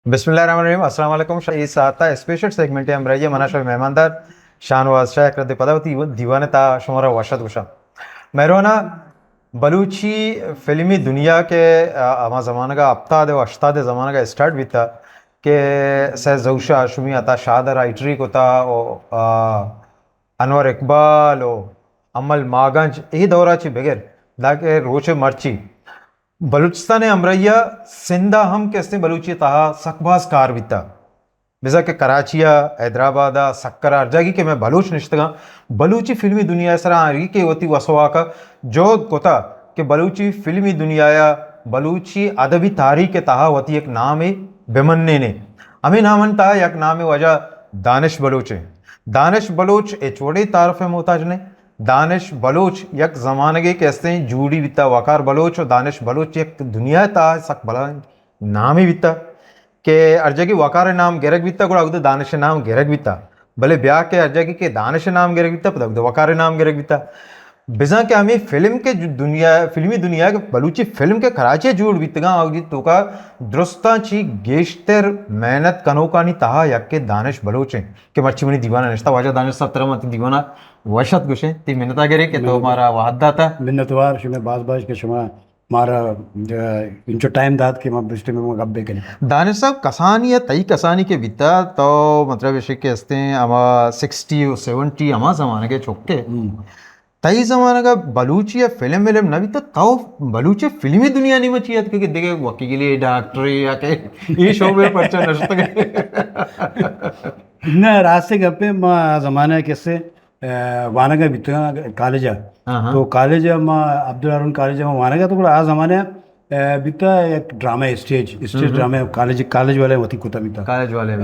बिस्मिल्लाहिर्रहमानिर्रहीम अस्सलाम वालेकुम इस आता स्पेशल सेगमेंट हम रहिए मनाशर मेहमानदार शाहनवाज शाह अकरद पदावती दीवानता शुमारा वाशद गुशा मेहराना बलूची फिल्मी दुनिया के अमा ज़माना का अब्ताद व अश्ताद ज़माना का स्टार्ट भी था कि सह जौशा शुमी अता शादर आइटरी को था अनवर इकबाल ओ अमल मागंज यही दौरा ची बगैर लाके रोचे मर्ची बलूचिस्तान अमरैया सिंधा हम कैसे बलूची तहा सकबाज कार बिता बिजा के कराचिया हैदराबादा सक्करा अर्जागी के मैं बलूच निश्तगा बलूची फिल्मी दुनिया सरा आरी के होती वसवा का जो कोता कि बलूची फिल्मी दुनिया बलूची अदबी तारीख के तहा होती एक नाम है बेमन्ने ने हमें नामन तहा एक नाम है वजह दानिश बलूच है दानिश बलूच ए छोड़े तारफ मोहताज ने दानिश बलूच यक ज़मानगे कैसे जूड़ी बिता वकार बलूच और दानिश बलूच एक दुनिया ता सक बला नाम ही बिता के अर्जगी वकार नाम गेरक बिता गुड़ा उधर दानिश नाम गेरक बिता भले ब्याह के अर्जगी के दानिश नाम गेरक बिता पता उधर वकार नाम गेरक बिता बिजा के हमें फिल्म के दुनिया फिल्मी दुनिया के बलूची फिल्म के कराचे जूड़ बितगा और तो का दुरुस्ता ची गेश्तर मेहनत कनोकानी तहा यक के दानिश बलूच हैं कि मच्छी मनी दीवाना निश्ता वाजा दानिश सब तरह मत दीवाना वशत गुशे ती मिन्नता करे कि तो हमारा वाहदा था मिन्नतवार शुमे बाज के शुमा मारा इंचो टाइम दाद के मां बिस्ते में गब्बे के दानिश साहब कसानी या तई कसानी के बिता तो मतलब इसे के हस्ते अमा 60 और 70 अमा जमाने के चौके तई जमाने का बलूची या फिल्म न भी तो बलूची फिल्मी दुनिया नहीं मची है क्योंकि देखे वकीली डॉक्टरी या के ये शो में पर्चा नष्ट न रास्ते गप्पे मां जमाने कैसे वानगा बितगा कॉलेजा तो कॉलेजा मां अब्दुल अरुण कॉलेजा मां वानगा तो आ जमाने बिता एक ड्रामा स्टेज ड्रामा कॉलेज वाले होती कुता बिता कॉलेज वाले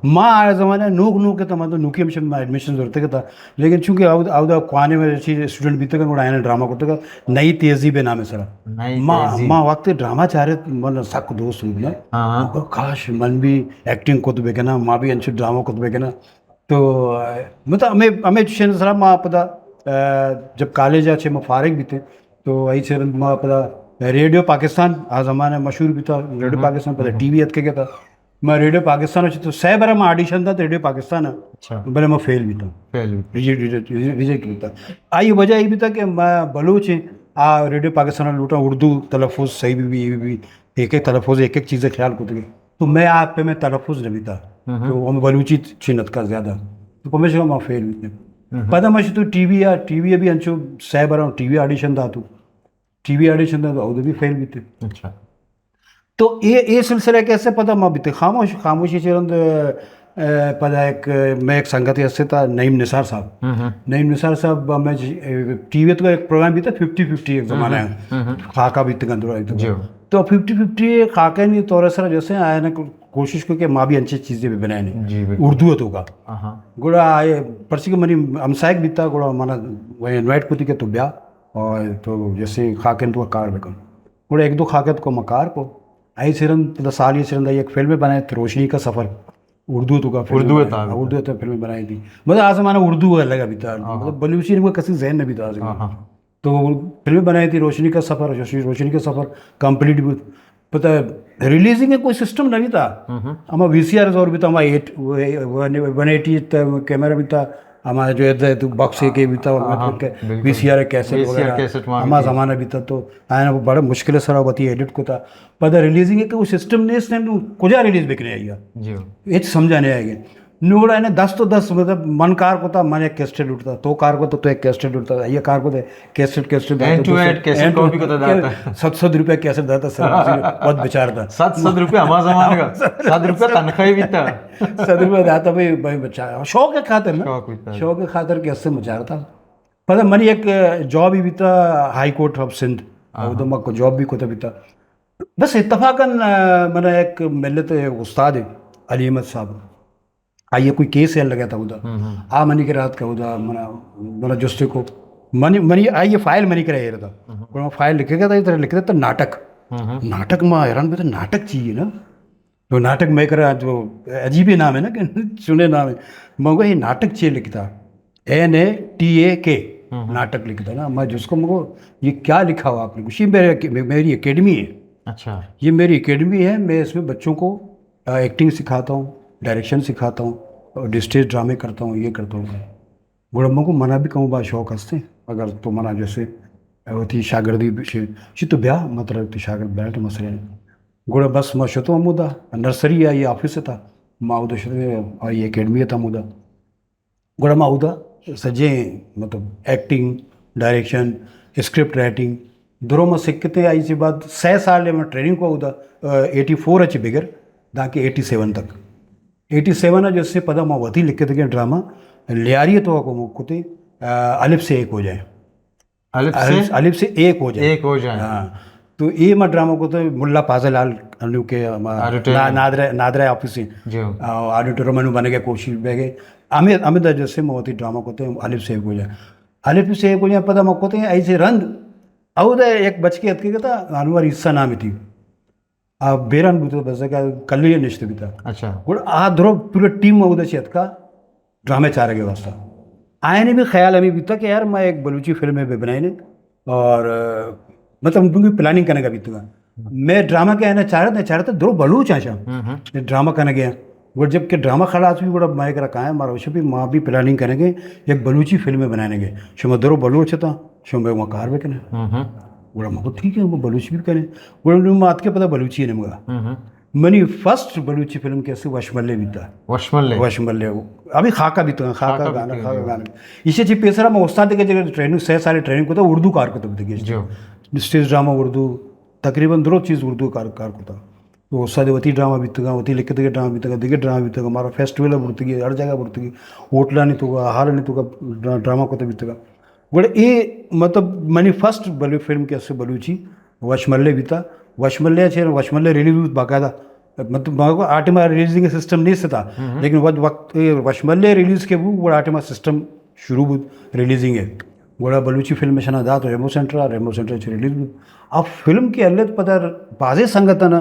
मां आ जमाने नूक के तमा तो नूकी हम एडमिशन जरूरत के था लेकिन चूंकि आउदा क्वाने में स्टूडेंट बिता का आयन ड्रामा को तो नई तेजी बे नाम है सर मां वक्त ड्रामा चाह रहे मन सक दोस्त ना खास मन भी एक्टिंग को तो बेकना मां भी अंश ड्रामा को तो बेकना तो मतलब हमें सर मां पता जब कॉलेज अच्छे मैं फारिग भी थे तो वही से मां पता रेडियो पाकिस्तान आ ज़माने मशहूर भी था रेडियो पाकिस्तान पता टीवी हथ के था मैं रेडियो पाकिस्तान अच्छी तो सह बार मैं ऑडिशन था तो रेडियो पाकिस्तान है अच्छा भले मैं फेल भी था रिजेक्ट भी था आई वजह ये भी था कि मैं बलूच आ रेडियो पाकिस्तान लूटा उर्दू तलफ़ुज़ सही भी एक एक तलफ़ुज़ एक चीज़ें ख्याल को तो मैं आप पे मैं तलफ़ुज़ नहीं था तो हम बलूची छिनत का ज़्यादा तो हमेशा मैं फेल भी थे पता मैं तो टीवी अभी अंशो सह बार टीवी ऑडिशन था तो टीवी ऑडिशन था तो उधर भी फेल भी थे अच्छा तो ये सिलसिला कैसे पता मैं बीते खामोशी चरंद पता मैं एक संगति हस्ते था नईम निसार साहब मैं टीवी तो एक प्रोग्राम भी था 50-50 एक ज़माना है खाका भी तो 50-50 खाका नहीं तौर सर जैसे आया ना कोशिश करके माँ भी अच्छी चीज़ें भी बनाए नहीं उर्दू तो का गुड़ा आए परसी के मनी हमसायक बीता गुड़ा माना वही इन्वाइट को के तो ब्याह और तो जैसे खाकन तो कार बेकम गुड़ा एक दो खाकत को मकार को आई सिरन तो साल ये सिरन एक फिल्म बनाए थे रोशनी का सफ़र उर्दू तो का उर्दू तो फिल्म बनाई थी मतलब आज हमारा उर्दू अलग अभी था मतलब बलूची ने किसी जहन में भी था तो फिल्म बनाई थी रोशनी का सफ़र रोशनी का सफ़र कंप्लीट भी पता रिलीजिंग कोई सिस्टम नहीं था हमारा VCR और भी था हमारा 180 कैमरा भी था हमारा जो है तो बॉक्स के भी था VCR कैसेट वगैरह हमारा ज़माना भी था तो आया वो बड़ा मुश्किल सर होती एडिट को था पता रिलीजिंग कोई सिस्टम नहीं कुछ रिलीज बिकने आएगा ये समझाने आएगा नूड़ा है ना 10 तो 10 मतलब मन कार को था मन एक कैसेट उठता तो कार को तो एक कैसेट उठता था ये कार को तो कैसेट 700 रुपये कैसेट दाता सर बहुत बेचार था 700 रुपये हमारा जमाने का 7 रुपये तनख्वाही भी था 7 रुपये दाता भाई बेचारा शौक के खातिर ना शौक के खातिर कैसे बेचारा था पता मनी एक जॉब ही भी था हाई कोर्ट ऑफ सिंध उधर मको जॉब भी को था भी था बस इत्तफाकन मैंने एक मिलत उस्ताद है अली अहमद साहब आइए कोई केस है लगा था उधर आ मनी के रात का उधर मना जुस्ते को मनी आइए फाइल मनी के रहा था फाइल लिखेगा था इधर लिख देता नाटक में हैरान भी नाटक चाहिए ना तो नाटक मैं करा जो अजीब ही नाम है ना कि सुने नाम है मगो ये नाटक चाहिए लिखता NATAK नाटक लिखता ना मैं जिसको मगो ये क्या लिखा हुआ आपने कुछ मेरी एकेडमी है अच्छा ये मेरी एकेडमी है मैं इसमें बच्चों को एक्टिंग सिखाता हूँ, डायरेक्शन सिखाता हूँ, और स्टेज ड्रामे करता हूँ, ये करता हूँ. गुड़म्मा को मना भी कहूँ बा शौक हंसते अगर तो मना जैसे होती शागिर्दी तो ब्याह मतलब शागिर्द बैठ मसले गुड़ बस मैं शतो मुदा नर्सरी या ये ऑफिस था माउदा शतो ये अकेडमी था मुदा गुड़ माउदा सजे मतलब एक्टिंग डायरेक्शन स्क्रिप्ट राइटिंग दोनों में सीखते आई सी बात 6 साल में ट्रेनिंग को उदा 84 अच्छी बिगर दाके 87 तक 87 है जैसे पदा माँ वती लिख के ड्रामा लियारी तो को कुते अलिफ से एक हो जाए अलिफ से एक हो जाए. हाँ तो ये मैं ड्रामा को तो मुल्ला पाजल लाल अनु के नादरा ऑफिस से ऑडिटोरियम में बने के कोशिश बैगे अमित अमित जैसे मोती ड्रामा को तो अलिफ से एक हो जाए अलिफ से एक हो जाए पता मको ऐसे रंग औद एक बच के हत्के था अनुवर हिस्सा नाम थी अब बेरन बुतो बस का कल ये निश्चित भी था. अच्छा गुड आ द्रो पूरे टीम औद से हत्का ड्रामे चार के वास्ता आए ने भी ख्याल अभी बीता कि यार मैं एक बलूची फिल्म में बनाई ने और मतलब उनकी प्लानिंग करने का बीतूंगा मैं ड्रामा के आना चाह रहा था दो बलूच आशा ड्रामा करने गया वो जब के ड्रामा खड़ा आज भी बड़ा मैं करा कहा है मारा वैसे भी माँ भी प्लानिंग करेंगे एक बलूची फिल्म में बनाने के शो मैं दो बलूच था शो मैं वहाँ कार में करें बोला मैं ठीक है वो बलूची भी करें बोला मात के पता बलूची है मुझे मनी फर्स्ट बलूची फिल्म कैसे वशमल्ले बीता वशमल्ले अभी खाका बीता खाका गाना इसे जी पेसरा में उस्ताद के जगह ट्रेनिंग 6 साल ट्रेनिंग को था उर्दू कार को तो स्टेज ड्रामा उर्दू तकरीबन 2 चीज़ उर्दू कार को था तो उस्ताद वती ड्रामा बीतगा वती लिख के ड्रामा बीतगा दिगे ड्रामा बीतगा हमारा फेस्टिवल बुड़ती हर जगह बुड़ती होटला नहीं तो हाल नहीं तो ड्रामा को तो बीतगा बड़े ये मतलब मनी फर्स्ट बलू फिल्म कैसे बलूची वशमल्ले बीता वशमल्ले वशमल्ले रिलीज बाकायदा मतलब आटिमा रिलीजिंग सिस्टम नहीं से था लेकिन वक्त वशमल्ले रिलीज के वो बड़ा आटिमा सिस्टम शुरू रिलीजिंग है बड़ा बलूची फिल्म में शना दात रेमो सेंटर रिलीज अब फिल्म के अल्ले पता बाजे संगत ना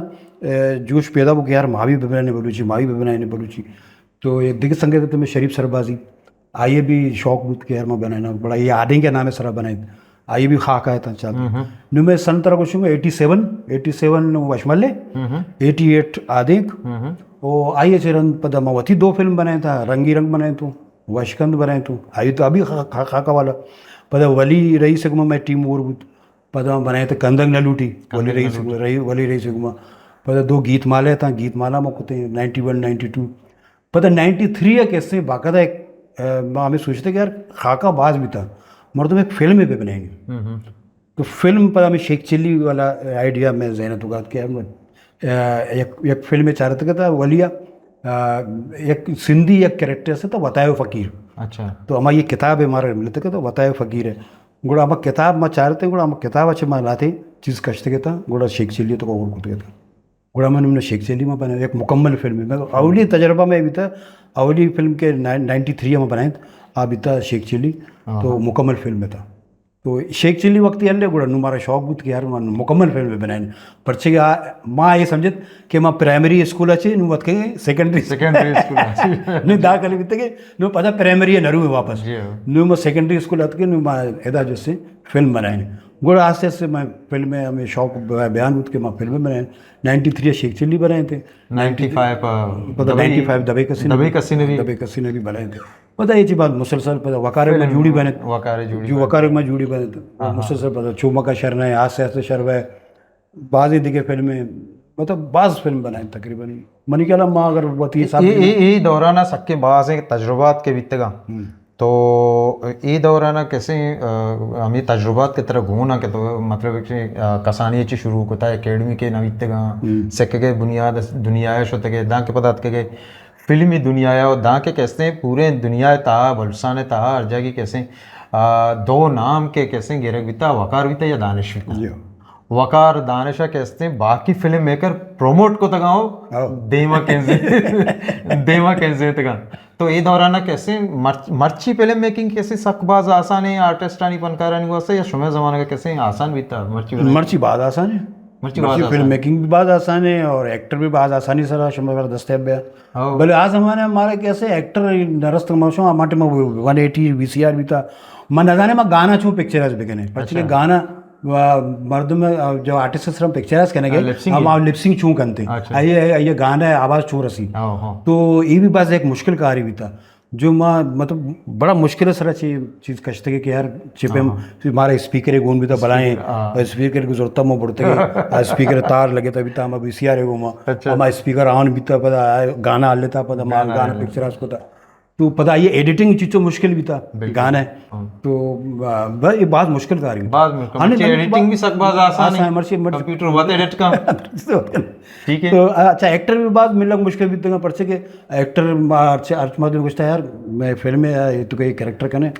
जोश पैदा वो कि यार मावी बनाने बलूची तो एक दिग्ग संगत में शरीफ सरबाजी आइए भी शौक बुत के यार मैं बनाना बड़ा ये आडिंग के नाम है सरा बनाए आइए भी खाक आया था चल नु मैं सन तरह कुछ 87 वशमल्ले 88 आदिक ओ आइए चरण पदा मवती 2 फिल्म बनाए था रंगी रंग बनाए तो वशकंद बनाए तो आई तो अभी खाका वाला पदा वली रही सगमा मैं टीम और पदा बनाए थे कंदंग न लूटी वली रही सगमा पदा 2 गीत माले था गीत माला में कुते 91 92 पता 93 कैसे बाकायदा एक हमें सोचते कि यार खाका बाज भी था मर्द में एक फिल्म भी बनाएंगे तो फिल्म पर हमें शेख चिल्ली वाला आइडिया में जहनत उगा के एक फिल्म में चाह रहा था वलिया एक सिंधी एक कैरेक्टर से तो बतायो फ़कीर. अच्छा तो हमारी ये किताब है हमारे मिलते तो बतायो फ़कीर है गुड़ा हम किताब में चाह रहे थे गुड़ा हम किताब अच्छे में लाते चीज़ कष्ट के था गुड़ा शेख चिल्ली तो और कुछ था गुड़ा मैंने शेख चिल्ली में बनाया एक मुकम्मल फिल्म में अवली तजर्बा में भी था अवली फिल्म के 93 में बनाए अब इतना शेख चिल्ली तो मुकम्मल फिल्म में था तो शेख चिल्ली वक्त अल्ले गुड़ा हमारा शौक बुत कि यार मुकम्मल फिल्म में बनाए पर्चे माँ ये समझत कि माँ प्राइमरी स्कूल अच्छे नु वत के सेकेंडरी स्कूल नु दाखिल बीते के नु पता प्राइमरी है नरू में वापस नु मैं सेकेंडरी स्कूल हत के नु माँ एदा जैसे फिल्म बनाए गुड़ा आस्ते आस्ते मैं फिल्म में हमें शौक बयान बुत के माँ फिल्में बनाए 93 शेख चिल्ली बनाए थे 95 दबे कसी ने भी बनाए थे पता ये चीज बात मुसलसल पता वकारे में जुड़ी बने वकारे में जुड़ी बने तो मुसलसल पता चुमा का शर्न है आस्ते आस्ते शर्व है बाजी दिखे फिल्में मतलब बाज फिल्म बनाए तकरीबन मनी कहला माँ अगर बती ये दौराना सक्के बाज तजुर्बात के बीतेगा तो ये दौराना कैसे हमें तजुर्बात की तरह घूमना के तो मतलब कसानी ची शुरू होता है अकेडमी के नवीतेगा सेके के बुनियाद दुनिया शोते के दां के पदार्थ के फिल्मी दुनिया और दां के कैसे पूरे दुनिया ता बलसाने ता हर जगह कैसे 2 नाम के कैसे गिरक बीता वकार बीता या दानिश बीता वकार दानिशा कैसे बाकी फिल्म मेकर प्रोमोट को तगाओ देवा कैसे तगा तो ये दौराना कैसे मर्ची फिल्म मेकिंग कैसे सकबाज आसान है आर्टिस्टानी फनकारानी वास्ते या शुमे ज़माने का कैसे आसान भी था मर्ची बात आसान है मर्ची फिल्म मेकिंग भी बहुत आसान है और एक्टर भी बहुत आसानी से शुमे दस्तेब है भले आज हमारे हमारे कैसे एक्टर नरस्त मौसम हमारे में 180 VCR भी था मैं न जाने मैं गाना छू पिक्चर बिकने गाना मर्द में जो आर्टिस्ट से हम पिक्चराइज करने lip गए sync हम लिपसिंग चूँ करते अच्छा। ये गाना है आवाज़ चूँ रसी हाँ हाँ तो ये भी बस एक मुश्किल कार्य भी था जो माँ मतलब बड़ा मुश्किल सर चीज़ कशते कि यार चिपे हमारे स्पीकर गुण भी तो बनाए स्पीकर की जरूरत में पड़ते स्पीकर तार लगे तभी तो हम सी आर माँ हमारा स्पीकर ऑन भी था पता गाना हाल लेता पता गाना पिक्चराइज को था तो पता ये एडिटिंग चीज़ तो मुश्किल भी था गाना है तो बस ये बात मुश्किल कार्य बाद में एडिटिंग भी सकबाज आसान है कंप्यूटर हुआ था एडिट का ठीक है तो अच्छा एक्टर भी बात मिलना मुश्किल भी देगा पर्चे के एक्टर अच्छे अर्थ माध्यम कुछ यार मैं फिल्म में तो कोई कैरेक्टर कने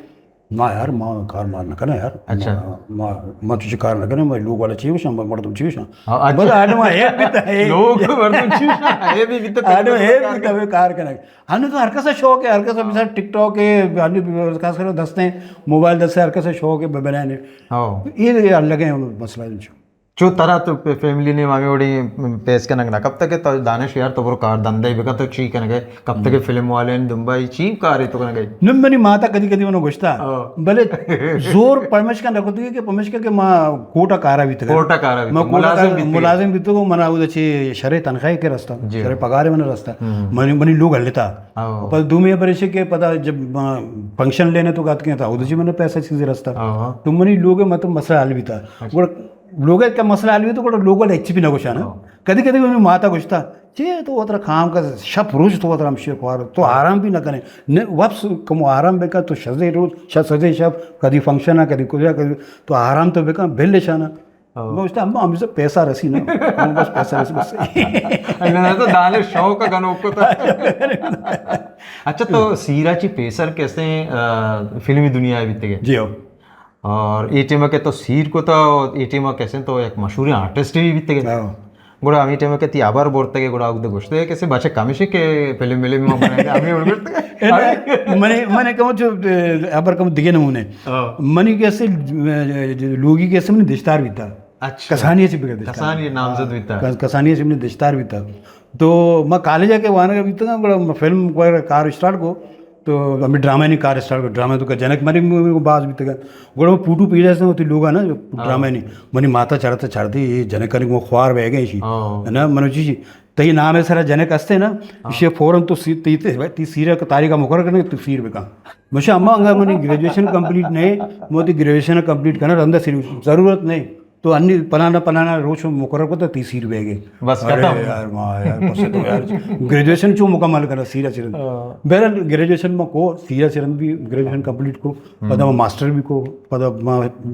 ना यार माँ कार मारना कने यार अच्छा माँ तुझे कार ना कने मैं लोग वाला चाहिए शाम मर्द तुम चाहिए शाम हाँ, बस आडमा है भी था लोग मर्द चाहिए भी तो आडमा है भी था कार कने हने तो हर का शौक है हर का सब टिकटॉक है अन्य खास कर दसते हैं मोबाइल दस हर का शौक है बनाने हाँ ये अलग है मसला जो तरह तो फैमिली ने मामी ओडी पेश के नगना कब तक तो दानिश यार तो कार धंधा ही बेका तो ची कन गए कब तक फिल्म वाले ने दुबई ची कार तो कन गए निम्मनी माता कदी कदी मनो गुस्ता भले जोर परमेश का रखो कि परमेश के मां कोटा कारा भी कोटा कारा भी मुलाजिम भी तो मना उदची शरे तनखाई के रास्ता शरे पगार में रास्ता मनी मनी लोग हल्लेता पर दुमिया परिषद के पता जब फंक्शन लेने तो गात के था उदची मैंने पैसा चीज रास्ता तो मनी लोग मतलब मसला हल भी था लोग का मसला हल भी तो लोग एच पी नगोशा ना कदी कदी मैं माता गुस्ता चे तो वो काम का शप रोज तो वो हम शेर तो आराम भी ना करें न वापस कम आराम बेका तो सजे रोज सजे शप कभी फंक्शन है कभी कुछ कभी तो आराम तो बेका बिल लेशाना मैं उसने अम्मा हमसे पैसा रसी ना बस पैसा रसी बस तो दाने शौक का गनो को तो अच्छा तो सीराची पेसर कैसे फिल्मी दुनिया बीते गए जी हो और एटीएम के तो सीर को तो एटीएम कैसे तो एक मशहूर आर्टिस्ट भी बीते गए गुड़ा आमी टेम के ती आबार बोलते के गुड़ा उधर घुसते कैसे बच्चे कामिशे के फिल्म मिले में बनाए आमी उड़ते मैंने कहूँ जो आबार कहूँ दिखे नमूने मनी कैसे लोगी कैसे मैंने दिश्तार भी था अच्छा कसानिया से बिगड़ कसानिया नामजद भी था कसानिया से मैंने दिश्तार भी था तो मैं कॉलेज जाके वहाँ का भी था गुड़ा फिल्म कार स्टार्ट को तो अभी ड्रामा नहीं कार स्टार्ट कर ड्रामा तो जनक मरी बाज भी तक गोड़ा में पूटू पी जैसे होती लोग है ना ड्रामा नहीं मनी माता चढ़ते चढ़ती ये जनक करी वो ख्वार बह गई है ना मनोजी जी तो ये नाम है सारा जनक हंसते ना इसे फौरन तो ती सीर का तारीख का मुकर करने तो सीर में कहा मुझे अम्मा अंगा मनी ग्रेजुएशन कंप्लीट नहीं मोदी ग्रेजुएशन कंप्लीट करना अंदर सिर्फ ज़रूरत नहीं तो अन्य पनाना रोज मुकर को तो 30 रुपए के बस यार माँ यार तो यार ग्रेजुएशन क्यों मुकम्मल करा सीरा चिरन बहरहाल ग्रेजुएशन में को सीरा चिरन भी ग्रेजुएशन कंप्लीट को पता मास्टर भी को पता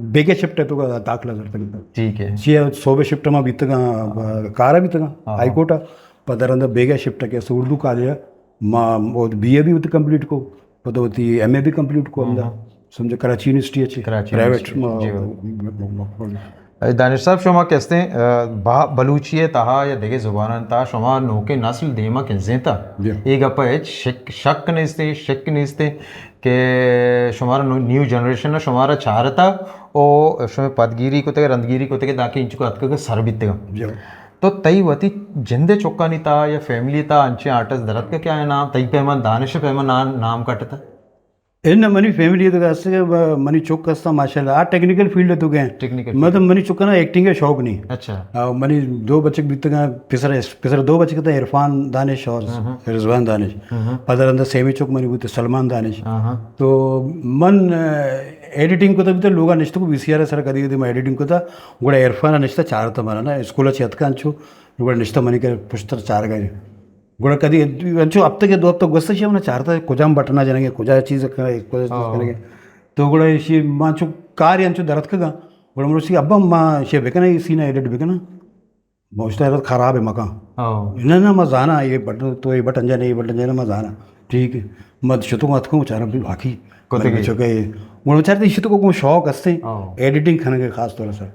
बेगे शिफ्ट है तो दाखला जरूरत ठीक है ची सोबे शिफ्ट में बीत कार भी तक हाईकोर्ट पता रहा बेगे शिफ्ट के उर्दू कॉलेज माँ BA भी होती कंप्लीट को पता होती MA भी कंप्लीट को अंदर समझो कराची यूनिवर्सिटी अच्छी प्राइवेट दानिश साहब शमा कहते हैं बलूचिये तहा या देगे जुबान ता शमा नोके नस्ल देमा के जेता एक अपा है शक नहीं थे कि शुमारा न्यू जनरेशन ना शुमारा चाहता ओ शुमे पदगिरी को ते रंदगिरी को ते दाके इंच को अतक के सर बीते तो तई वती जिंदे चौका नहीं था या फैमिली था अंचे आर्टिस्ट दरत का क्या है नाम तई पैमा दानिश पैमा नाम कटता इन मनी फैमिली तो कैसे मनी चुक कसता माशाल्लाह टेक्निकल फील्ड तो गए टेक्निकल मतलब मनी चुका ना एक्टिंग का शौक नहीं अच्छा मनी दो बच्चे बीते गए पिसर दो बच्चे कहते इरफान दानिश और रिजवान दानिश पदर अंदर सेमी चुक मनी बीते सलमान दानिश तो मन एडिटिंग को तो भी लोग निश्चित को VCR सर कदी कदी मैं एडिटिंग को था गुड़ा इरफान निश्चित चार था माना ना स्कूल चतका अंचु गुड़ा निश्चित मनी के पुस्तक चार गए गुड़ा कदी अंचु अब तक दो अब तक गुस्सा चाहिए चारता कुजाम बटना जानेंगे कुजा चीज़ करेंगे तो गुड़ा इसी माचु कार्य अंचु दरद का गुड़ा मुझे अब माँ शे बेकना इसी ना एडिट बेकना मोस्टली खराब है मकान ना मैं जाना ये बटन तो ये बटन जाने मैं जाना ठीक है मैं शुतु मत को चारा भी बाकी चुके गुड़ा चाहते इसी तो को शौक हंसते एडिटिंग खाने के खास तौर से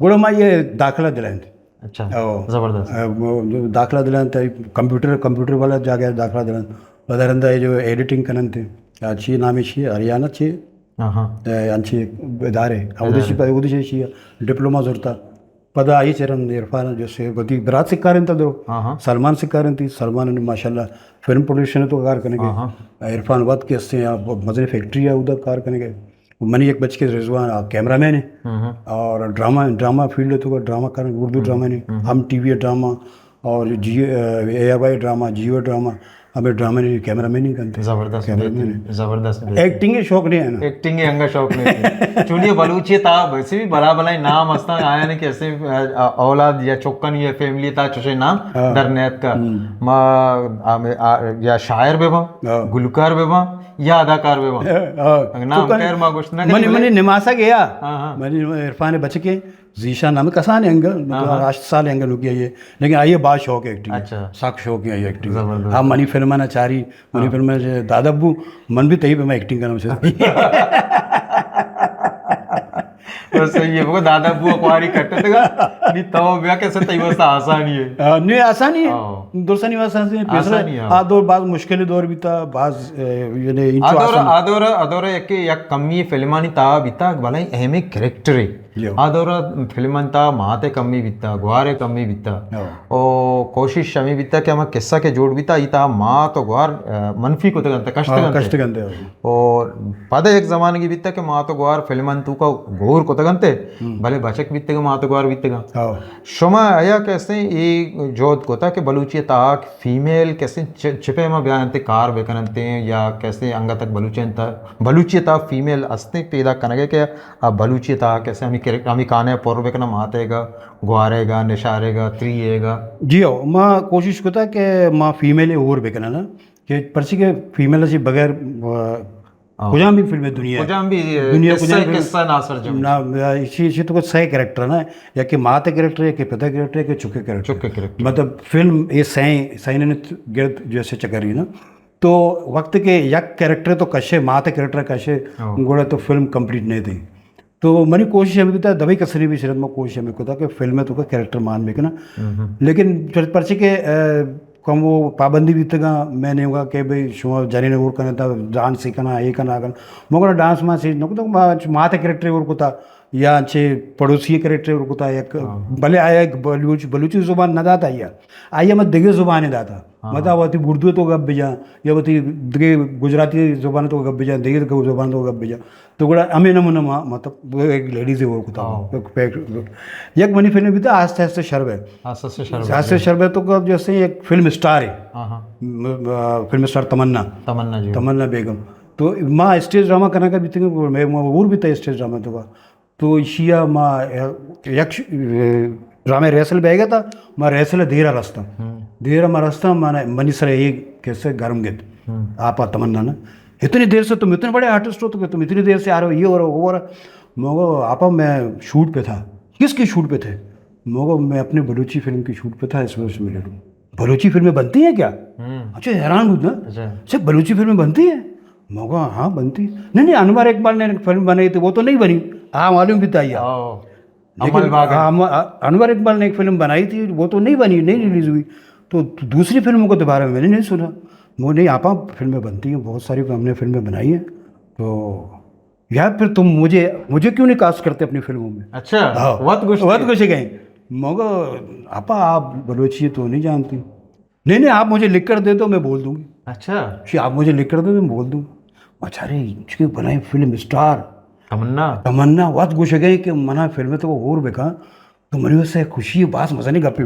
गुड़ा मैं ये दाखिला दिलाएं अच्छा जबरदस्त दाखला दिलान तो कंप्यूटर वाला जाके दाखला दिलान पदारंदा ये जो एडिटिंग करन थे अच्छी नामी छी हरियाणा छी अंची इदारे उद्देश्य छी डिप्लोमा जोरता पदा आई चरण इरफान जो से गति बरात सिक्कारन था दो सलमान सिक्कारन थी सलमान ने माशाल्लाह फिल्म प्रोड्यूशन तो कार करने के इरफान वत के से मजरे फैक्ट्री है उधर कार करने के मनी एक बच के रिजवान कैमरामैन है और ड्रामा फील्ड तो ड्रामा कर उर्दू ड्रामा ने हम टीवी ड्रामा और जियो ARY ड्रामा जियो ड्रामा हमें ड्रामा नहीं कैमरामैन ही करते जबरदस्त एक्टिंग के शौक नहीं है ना एक्टिंग के अंगा शौक नहीं चुनिए बलूची था वैसे भी भला भला नाम हस्ता आया ने कैसे औलाद या चौकन ये फैमिली था चुसे नाम दरनेत का या शायर बेबा गुलकार बेबा या अदाकार बेबा नाम खैर मा कुछ ना मनी निमासा गया हाँ। मनी इरफान बच के जीशा नाम कसान एंगल 8 साल एंगल हो गया ये लेकिन आइए बात शौक है एक्टिंग अच्छा साक शौक है एक्टिंग हाँ मनी फिल्म ना चारी मनी फिल्म दादाबू मन भी तही पे मैं एक्टिंग करना मुझे बस ये वो दादा बुआ कुआरी कट्टे तक नहीं तो ब्याह कैसे तई वस्ता आसानी है नहीं आसानी है दुरसानी आसानी है पेसरा आ दो बात मुश्किल दौर भी था बाज ये इंचो आदोरा या कमी फिल्मानी ता बिता भलाई अहमे कैरेक्टर है आदोरा फिल्मन ता माते कमी बिता ग्वारे कमी बिता ओ कोशिश शमी बिता कि हम किस्सा के जोड़ बिता इता मां तो ग्वार मनफी को तक कष्ट गंते और पद एक जमाने की बिता कि मां तो ग्वार फिल्मन तू का घोर को तगंते भले बचक बितेगा मां तो ग्वार बितेगा शोमा आया कैसे ये जोत को था कि बलूची ताक फीमेल कैसे चिपे में बयानते कार बेकनते या कैसे अंगा तक बलूची ता फीमेल अस्ते पैदा कनगे के अब बलूची ता कैसे हमी काने पोरबेकना मातेगा ग्वारेगा निशारेगा त्रिएगा जी हो माँ कोशिश करता कि माँ फीमेल और बेकना ना कि पर्ची के फीमेल से बगैर कुछ भी फिल्म दुनिया किस्सा ना सर ना इसी तो कुछ सही कैरेक्टर ना या कि माते कैरेक्टर है कि पिता कैरेक्टर है कि चुके कैरेक्टर मतलब फिल्म ये सही ने गिरद जैसे चकरी ना तो वक्त के यक कैरेक्टर तो कशे माते कैरेक्टर कशे गोड़ा तो फिल्म कंप्लीट नहीं थी तो मनी कोशिश हमें था दवाई कसरी भी शरद में कोशिश हमें को था कि फिल्म में तो का कैरेक्टर मान में ना लेकिन पर्ची के कम वो पाबंदी भी तक मैंने होगा कि भाई शुआ जाने ने और करना था डांस सीखना ये करना करना मगर डांस में से नको तो माते कैरेक्टर और को था या अच्छे पड़ोसी कैरेक्टर और को था एक भले आया एक बलूची जुबान न दाता आइया मत दिगे जुबान दाता मतलब वो उर्दू तो गप भेजा या वो दिगे गुजराती जुबान तो गप भेजा दिगे जुबान तो गप भेजा तो गोड़ा हमें नमूना मतलब एक लेडीज है वो कुता एक मनी फिल्म भी था आस्ते आस्ते शर्ब है तो जैसे एक फिल्म स्टार है फिल्म स्टार तमन्ना बेगम तो माँ स्टेज ड्रामा करने का भी थे मैं और भी था स्टेज ड्रामा तो शिया माँ यक्ष ड्रामे रेसल बेगा था माँ रेसल धीरा माँ रास्ता माना मनी सर एक कैसे गर्म गित आपा तमन्ना ना इतनी देर से तुम इतने बड़े आर्टिस्ट हो तो तुम इतनी देर से आ रहे हो ये हो रहा वो हो रहा मगो आपा मैं शूट पे था किसकी शूट पे थे मगो मैं अपने बलूची फिल्म की शूट पे था इस वजह से मिले बलूची फिल्में बनती हैं क्या अच्छा हैरान हूँ ना अच्छा बलूची फिल्में बनती हैं मगो हाँ बनती नहीं अनवर इकबाल ने फिल्म बनाई थी वो तो नहीं बनी हाँ मालूम भी था लेकिन अनवर इकबाल ने एक फिल्म बनाई थी वो तो नहीं बनी नहीं रिलीज हुई तो दूसरी फिल्मों को दोबारा मैंने नहीं सुना वो नहीं आपा फिल्में बनती हैं बहुत सारी हमने फिल्में बनाई हैं तो यार फिर तुम मुझे क्यों नहीं कास्ट करते अपनी फिल्मों में अच्छा बहुत खुशी गई मगर आपा आप बलूची तो नहीं जानती नहीं आप मुझे लिख कर दे दो मैं बोल दूंगी अच्छा आप मुझे लिख कर दो मैं बोल दूंगा अच्छा रे इसकी बनाई फिल्म स्टार तमन्ना बहुत खुश हो गई कि मना फिल्म तो और बेका तो मेरे उससे खुशी बात मजा नहीं गपी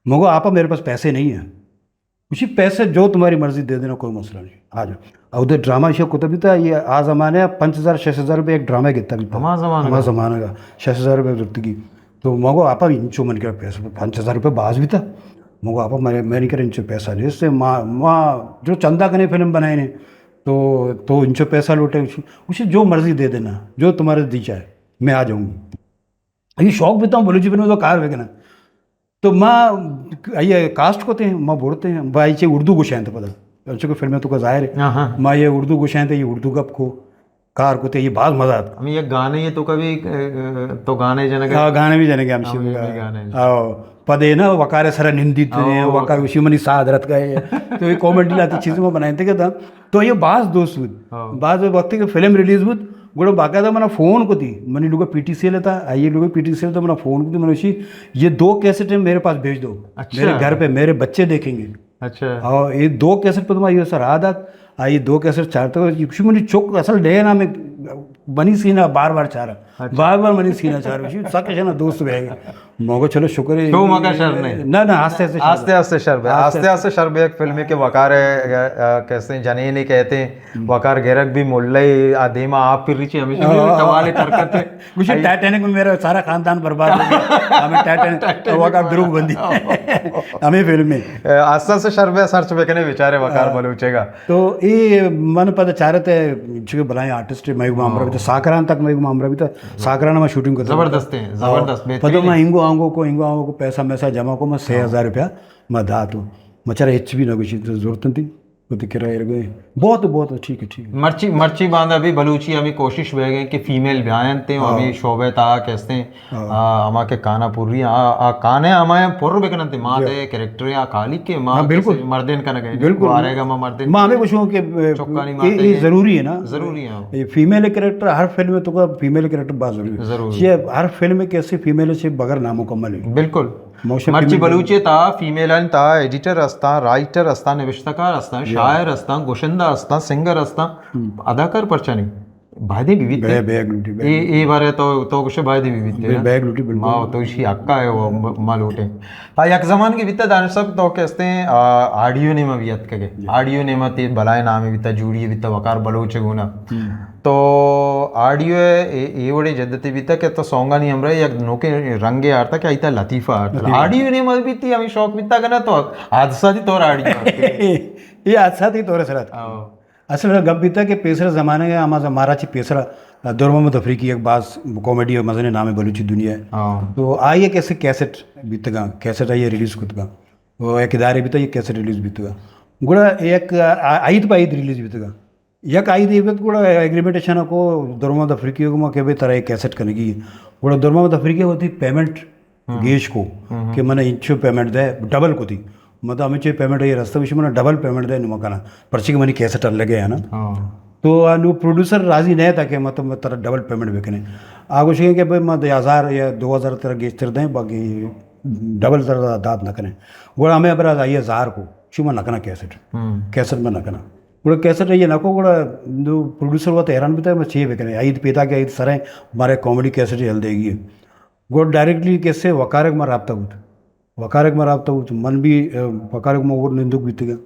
मगो आपा मेरे पास पैसे नहीं है उसी पैसे जो तुम्हारी मर्जी दे देना कोई मसला नहीं आ जाओ उधर ड्रामा शो कुछ भी था ये आ ज़माने 5,000-6,000 रुपये एक ड्रामा कितना भी था हमारा ज़माने का 6,000 रुपये रुपये की तो मगो आपा इंचो मन कर पैसे 5,000 रुपये बाज भी था मगो आपा मैंने कर इंचो पैसा नहीं इससे माँ जो चंदा कने फिल्म बनाए ने तो इंचो पैसा लौटे उसे जो मर्जी दे देना जो तुम्हारे दी चाहे मैं आ जाऊँगी ये शौक भी था बलूची फिल्म तो कार वेगना तो माँ ये कास्ट को थे माँ बोलते हैं भाई चे उर्दू गुशाएं थे पता अच्छे को फिल्में तो का जाहिर है माँ ये उर्दू गुशाएं थे ये उर्दू गप को कार को थे ये बहुत मजा आता हम ये गाने ये तो कभी तो गाने जनक गाने भी जनक हम पदे ना वकार सर निंदित वकार उसी मनी सादरत गए तो ये कॉमेडी लाती चीज़ों में बनाए थे क्या था तो ये बाज दोस्त बाज वक्त की फिल्म रिलीज हुई गोड़ा बाकायदा मना फ़ोन को थी मैंने लोग PTC लेता आइए लोग PTC तो मना फ़ोन को थी मैंने उसी ये 2 कैसेट मेरे पास भेज दो मेरे घर पे मेरे बच्चे देखेंगे अच्छा और ये 2 कैसेट पर तुम्हारी सर आदत ये 2 कैसेट चाहते हो मैंने चोक असल डे ना मैं बनी सीना बार बार चाह रहा बार बार मनी सीना चाह रहा सक है ना दोस्त रहेगा मगो चलो शुक्र है क्यों मगा शर नहीं ना ना आस्ते आस्ते आस्ते शर्ब एक फिल्म के वकार कैसे जाने नहीं कहते वकार गेरक भी मोल्लई आदेमा आप फिर रिची हमेशा टवाले तरकत है कुछ टाइटैनिक में मेरा सारा खानदान बर्बाद हो गया हमें टाइटैनिक वकार द्रुग बंदी हमें फिल्म में आस्ते आस्ते शर्ब सर्च बेकने बेचारे वकार बलूचेगा तो ये मन पता चाह रहे थे बुलाए आर्टिस्ट मैं मामरा भी साकरान तक मैं मामरा भी था साकरान में शूटिंग करता जबरदस्त है जबरदस्त पता मैं इंगो को पैसा मैसा जमा को मैं 6,000 रुपया मैं धातु मचारा एच भी ना कुछ जरूरत नहीं वो तो किराए गए बहुत ठीक है मर्ची बांधा भी बलूची हमें कोशिश वे गए कि फीमेल बयान थे हमें शोबे ता कैसे हमा के काना पूरी आ काने हमारे पूर्व बेकनते मां दे कैरेक्टर या खाली के मां बिल्कुल मर्देन का न गए बिल्कुल आरेगा मां मर्देन मां हमें कुछ कि ये जरूरी है ना जरूरी है ये फीमेल कैरेक्टर हर फिल्म में तो का फीमेल कैरेक्टर बहुत जरूरी है हर फिल्म में कैसे फीमेल से बगैर नामुकम्मल है बिल्कुल मर्ची बलूचे ता फीमेल ता एडिटर असता राइटर असता निविष्टकार असता शायर असता गोशंदा असता सिंगर असता अदाकार परचा नहीं भादी विविध ये बारे तो कुछ भादी विविध बैग लूटी माँ तो इसी हक्का है वो माल उठे एक जमान के वित्ता दान सब तो कहते हैं आडियो ने वियत के आडियो ने मत बलाय नाम वित्ता जूड़ी वित्ता वकार बलोचे गुना तो आडियो ये बड़े जद्दती बीता के तो सॉन्गा नहीं हमरा या नोके रंगे आरता क्या इतना लतीफा आरता आडियो ने मत बीती हमें शौक बीता करना तो हादसा थी तोर आडियो ये हादसा थी तोर सरात असल गप बीता के पेसरा ज़माने के हमारा ची पेसरा दौर मोहम्मद अफरीकी एक बास कॉमेडी और मज़े नाम है बलूची दुनिया है तो आइए कैसे कैसेट बीतगा कैसेट आइए रिलीज़ खुदगा वो एक इदारे बीता ये कैसेट रिलीज़ बीतगा गुड़ा एक आईद पे आईद रिलीज़ बीतगा यक आईद ये गुड़ा एग्रीमेंटेशन को दौर मोहम्मद अफरीकी को के भी तरह कैसेट करने की गुड़ा दौर मोहम्मद अफरीकी होती पेमेंट गेज को कि मैंने इंचो पेमेंट दे डबल को थी मतलब हमें चाहिए पेमेंट ये रास्ता विषय में डबल पेमेंट दे मकाना पर्ची के मनी कैसेट लगे है ना तो नु प्रोड्यूसर राजी नहीं था कि मतलब तरह डबल पेमेंट बेकने आगो चाहिए कि भाई मत 1,000 या 2,000 तरह गेज तर दें बाकी डबल तरह दाद न करें गोड़ा हमें अब आइए 1,000 को शुमा नकना कैसेट में नकना गोड़ा कैसेट ये नको गोड़ा प्रोड्यूसर हुआ तो हैरान भी था मैं चाहिए बेकने आईद पिता के आईद सरें हमारे कॉमेडी कैसेट हल देगी गोड़ डायरेक्टली कैसे वकारक में रबता हुआ वकारक में रबता हुआ मन भी वकारक में और निंदुक बीतेगा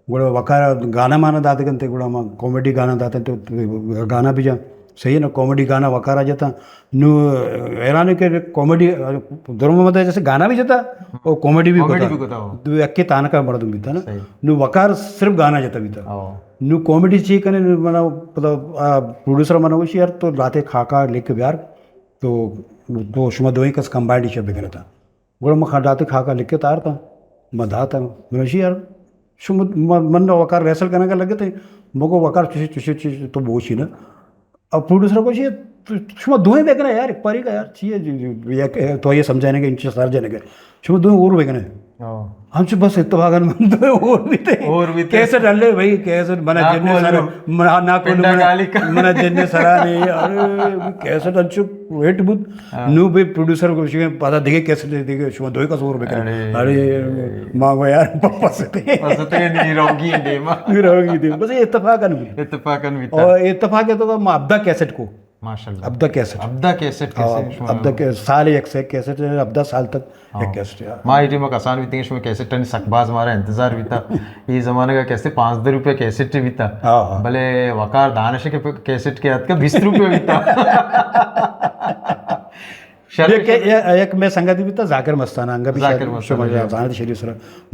गुड़ा वकार गाना माना दाते कंते गुड़ा हम कॉमेडी गाना दाते तो गाना भी जा सही है ना कॉमेडी गाना वकार आ जाता नु हैरान के कॉमेडी दोनों में जैसे गाना भी जाता और कॉमेडी भी होता अक्के ताना का मर्द बीता ना नु वकार सिर्फ गाना जाता बीता नु कॉमेडी चाहिए कने मना मतलब प्रोड्यूसर मना वशी यार तो राते खाका लेके बिहार तो शुमा दोई कस कंबाइंड शब्द बिगड़ा था गुड़ा मैं राते खाका लिख के तार था मैं था वशी यार शुम मन वकार रेसल करने का लगे थे मगो वकार चुशी तो बोशी ना अब प्रोड्यूसर को चाहिए शुमा दोहें बेकना यार एक पारी का यार चाहिए तो ये समझाने के इंच सार जाने के शुमा दोहें और बेकने हमसे बस इत्तेफाकन मन तो और भी थे कैसे डाले भाई कैसे मना जन्ने सरा ना को मना जन्ने सरा नहीं अरे कैसे डंचु वेट बुद नु भी प्रोड्यूसर को पता देखे कैसे देखे शुमा दोहें का जोर बेकने अरे मां वो यार पसते नहीं रोगी दे बस इत्तेफाकन भी और इत्तेफाक है तो अब्दा कैसेट को माशाल्लाह अब्दा कैसेट कैसे साल एक से कैसेट अब्दा साल तक एक कैसेट यार माँ इटी में आसान भी में कैसेट टन सकबाज हमारा इंतजार भी था ये जमाने का कैसे 5 रुपये कैसेट भी था भले वकार दानश के कैसेट के हाथ का 20 रुपये भी था एक मैं संगति भी था जाकिर मस्ताना अंगा भी शरीफ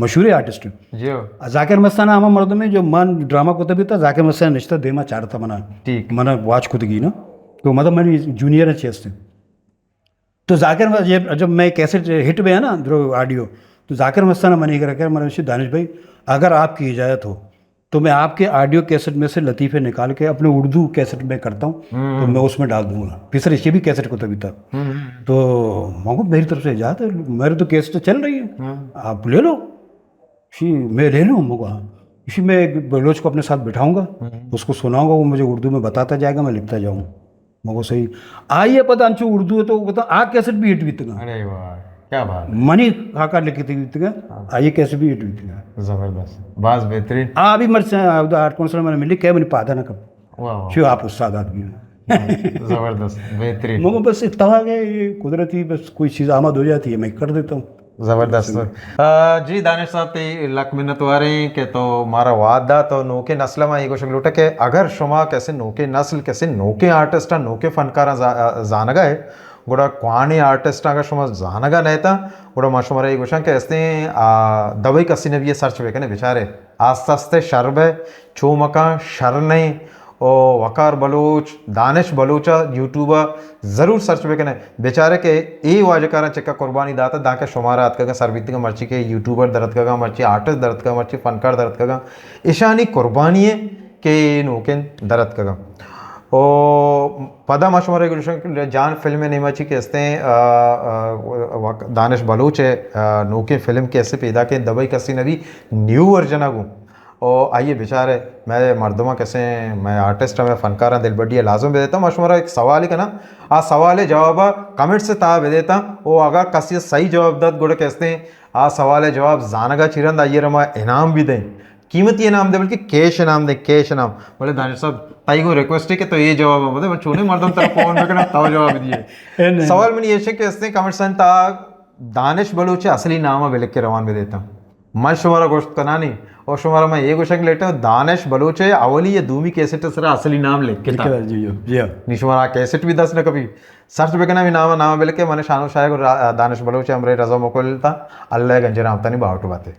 मशहूर आर्टिस्ट जी जाकिर मस्ताना हमारे मर्द में जो मन ड्रामा को भी था जाकिर मस्ताना निश्चित देमा चाड़ता मना ठीक मना वाच खुद की ना तो मतलब मैंने जूनियर चेस्ट तो जाकिर जब मैं कैसेट हिट में है ना ऑडियो तो जाकिर मस्ताना मनी कर मैंने दानिश भाई अगर आपकी इजाज़त हो तो मैं आपके ऑडियो कैसेट में से लतीफ़े निकाल के अपने उर्दू कैसेट में करता हूँ तो मैं उसमें डाल दूंगा फिर ये भी कैसेट को तभी तक तो मांगो मेरी तरफ से इजाज़त है मेरी तो कैसेट चल रही है आप ले लो मैं ले लूँ मौका इसी में एक बलोच को अपने साथ बिठाऊंगा उसको सुनाऊंगा वो मुझे उर्दू में बताता जाएगा मैं लिखता जाऊँगा मगो सही आइए पता अंशु उर्दू है तो बता आ कैसेट भी हिट बीतगा अरे वाह क्या बात मनी खाकर लिखी थी ये कैसे भी इट है, जबरदस्त, बस बेहतरीन। अभी मर आर्ट काउंसिल मैंने मिली क्या मैंने पादा ना कब वाह क्यों आप उस्ताद आदमी हो जबरदस्त बेहतरीन मगर बस इतना है ये कुदरती बस कोई चीज़ आमद हो जाती है मैं कर देता हूँ। जबरदस्त जी दानिश साहब ते लक मिन्नत वारे के तो मारा वादा तो नोके नस्ल में एगो शगलुटा के अगर शुमा कैसे नोके नस्ल कैसे नोके आर्टिस्ट नोके फनकार जानगा है गुड़ा क्वाणी आर्टिस्ट अगर शुमा जानगा नहता गुड़ा माशुमारा एगो शंक कैसे दवाई कसी ने भी ये सर्च बेकने बेचारे आस्ते आस्ते शर्ब चोमका शरने ओ वकार बलोच दानिश बलोचा यूट्यूबर ज़रूर सर्च पे कने बेचारे के ए वाजकारा चक्का कुर्बानी दाता दाके शुमारा का सरबित का मर्ची के यूट्यूबर दर्द का मर्ची आर्टिस्ट दर्द का मर्ची फनकार दर्द का ईशानी कुर्बानी के नोके दर्द का ओ पदा मशवरा गुलशन जान फिल्म में नहीं मची के हंसते दानिश बलोच है नोके फिल्म कैसे पैदा के दवाई कसी नबी न्यू वर्जन आगू और आइए बेचारे मैं मर्दमा कैसे मैं आर्टिस्ट मैं फनकार दिल बढ़िया लाजम दे देता हूँ मशवरा एक सवाल ही करना आ सवाल जवाब कमेंट से ता दे देता वो अगर कसी सही जवाब दत गुड़ कहते हैं आ सवाल जवाब जानगा चिरंद आइए रमा इनाम भी दें कीमती इनाम दे बल्कि कैश इनाम दे कैश इनाम बोले दानिश साहब ताई को रिक्वेस्ट है कि तो ये जवाब बोले मैं छोने मर्दम तरफ फोन में करना तब जवाब दिए सवाल मैंने ये कहते हैं कमेंट सन ता दानिश बलूचे असली नाम है लिख के रवान में देता हूँ मैं शुमारा गोश्त करना नहीं और शुमारा मैं ये क्वेश्चन लेता हूँ दानिश बलोचे अवली ये दूमी कैसेट सरा असली नाम लिख के नहीं शुमारा कैसेट भी दस न कभी सर्च पे कहना भी नाम नाम बिल के मैंने शानो शायक दानिश बलोचे हमरे रजा मुकुल था अल्लाह गंजराम तनी बावट बातें